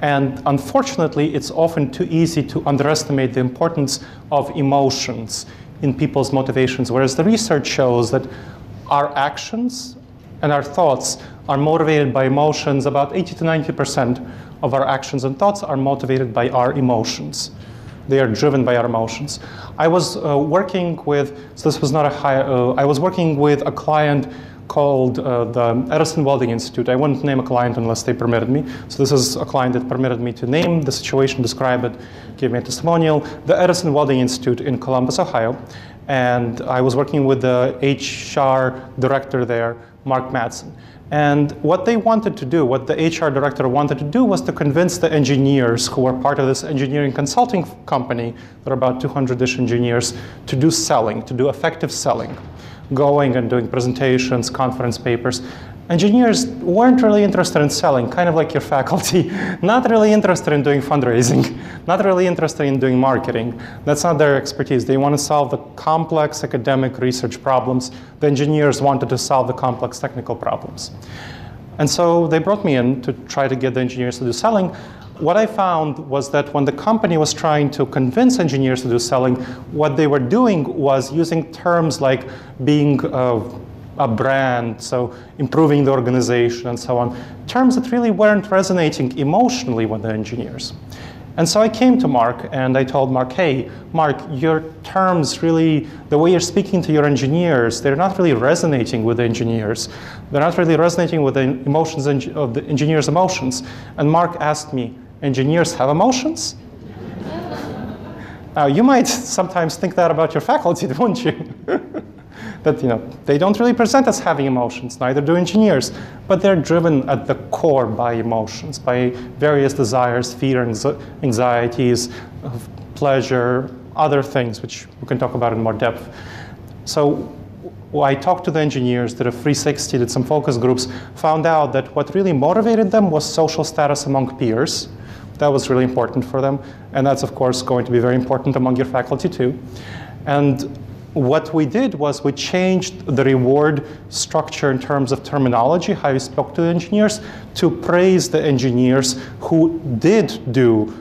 And unfortunately, it's often too easy to underestimate the importance of emotions in people's motivations, whereas the research shows that our actions and our thoughts are motivated by emotions. About 80 to 90% of our actions and thoughts are motivated by our emotions. They are driven by our emotions. I was working with, so this was not a high, I was working with a client called the Edison Welding Institute. I wouldn't name a client unless they permitted me. So this is a client that permitted me to name the situation, describe it, give me a testimonial. The Edison Welding Institute in Columbus, Ohio. And I was working with the HR director there, Mark Madsen. And what they wanted to do, what the HR director wanted to do, was to convince the engineers who were part of this engineering consulting company, there are about 200-ish engineers, to do selling, to do effective selling, going and doing presentations, conference papers. Engineers weren't really interested in selling, kind of like your faculty, not really interested in doing fundraising, not really interested in doing marketing. That's not their expertise. They want to solve the complex academic research problems. The engineers wanted to solve the complex technical problems. And so they brought me in to try to get the engineers to do selling. What I found was that when the company was trying to convince engineers to do selling, what they were doing was using terms like being a brand, so improving the organization and so on, terms that really weren't resonating emotionally with the engineers. And so I came to Mark and I told Mark, hey, Mark, your terms really, the way you're speaking to your engineers, they're not really resonating with the engineers. They're not really resonating with the emotions of the engineers' emotions. And Mark asked me, engineers have emotions? Now, you might sometimes think that about your faculty, don't you? That they don't really present as having emotions, neither do engineers, but they're driven at the core by emotions, by various desires, fear, anxieties, pleasure, other things, which we can talk about in more depth. So I talked to the engineers, did a 360, did some focus groups, found out that what really motivated them was social status among peers. That was really important for them, and that's of course going to be very important among your faculty too. And what we did was we changed the reward structure in terms of terminology, how we spoke to the engineers, to praise the engineers who did do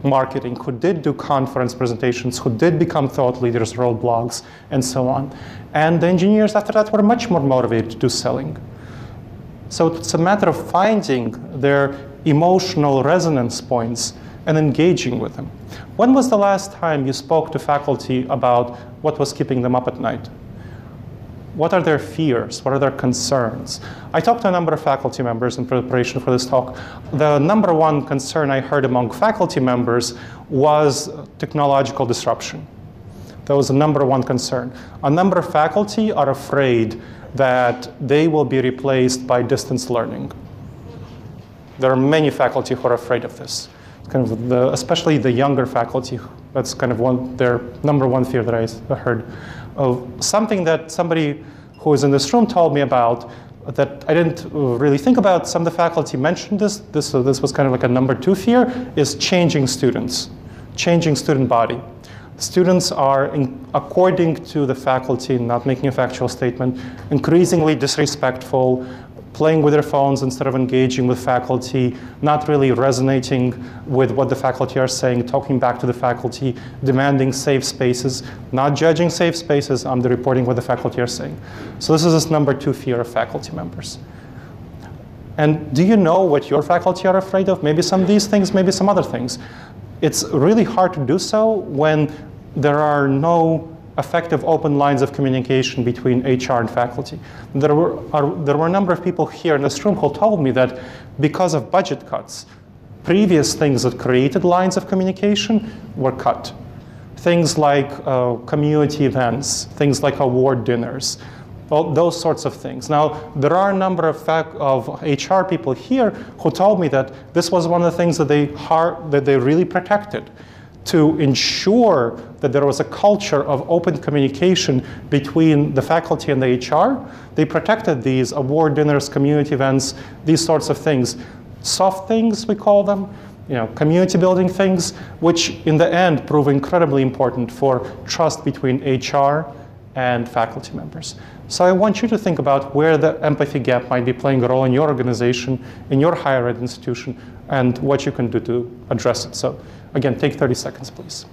marketing, who did do conference presentations, who did become thought leaders, wrote blogs, and so on. And the engineers after that were much more motivated to do selling. So it's a matter of finding their emotional resonance points and engaging with them. When was the last time you spoke to faculty about what was keeping them up at night? What are their fears? What are their concerns? I talked to a number of faculty members in preparation for this talk. The number one concern I heard among faculty members was technological disruption. That was the number one concern. A number of faculty are afraid that they will be replaced by distance learning. There are many faculty who are afraid of this. Kind of especially the younger faculty, that's kind of their number one fear that I heard. Something that somebody who is in this room told me about that I didn't really think about, some of the faculty mentioned this, so this was kind of like a number two fear, is changing students, changing student body. Students are, according to the faculty, not making a factual statement, increasingly disrespectful, playing with their phones instead of engaging with faculty, not really resonating with what the faculty are saying, talking back to the faculty, demanding safe spaces, not judging safe spaces, reporting what the faculty are saying. So this is this number two fear of faculty members. And do you know what your faculty are afraid of? Maybe some of these things, maybe some other things. It's really hard to do so when there are no effective open lines of communication between HR and faculty. There were a number of people here in this room who told me that because of budget cuts, previous things that created lines of communication were cut. Things like community events, things like award dinners, well, those sorts of things. Now, there are a number of HR people here who told me that this was one of the things that they really protected, to ensure that there was a culture of open communication between the faculty and the HR. They protected these award dinners, community events, these sorts of things. Soft things, we call them, community building things, which in the end prove incredibly important for trust between HR and faculty members. So I want you to think about where the empathy gap might be playing a role in your organization, in your higher ed institution, and what you can do to address it. So again, take 30 seconds, please.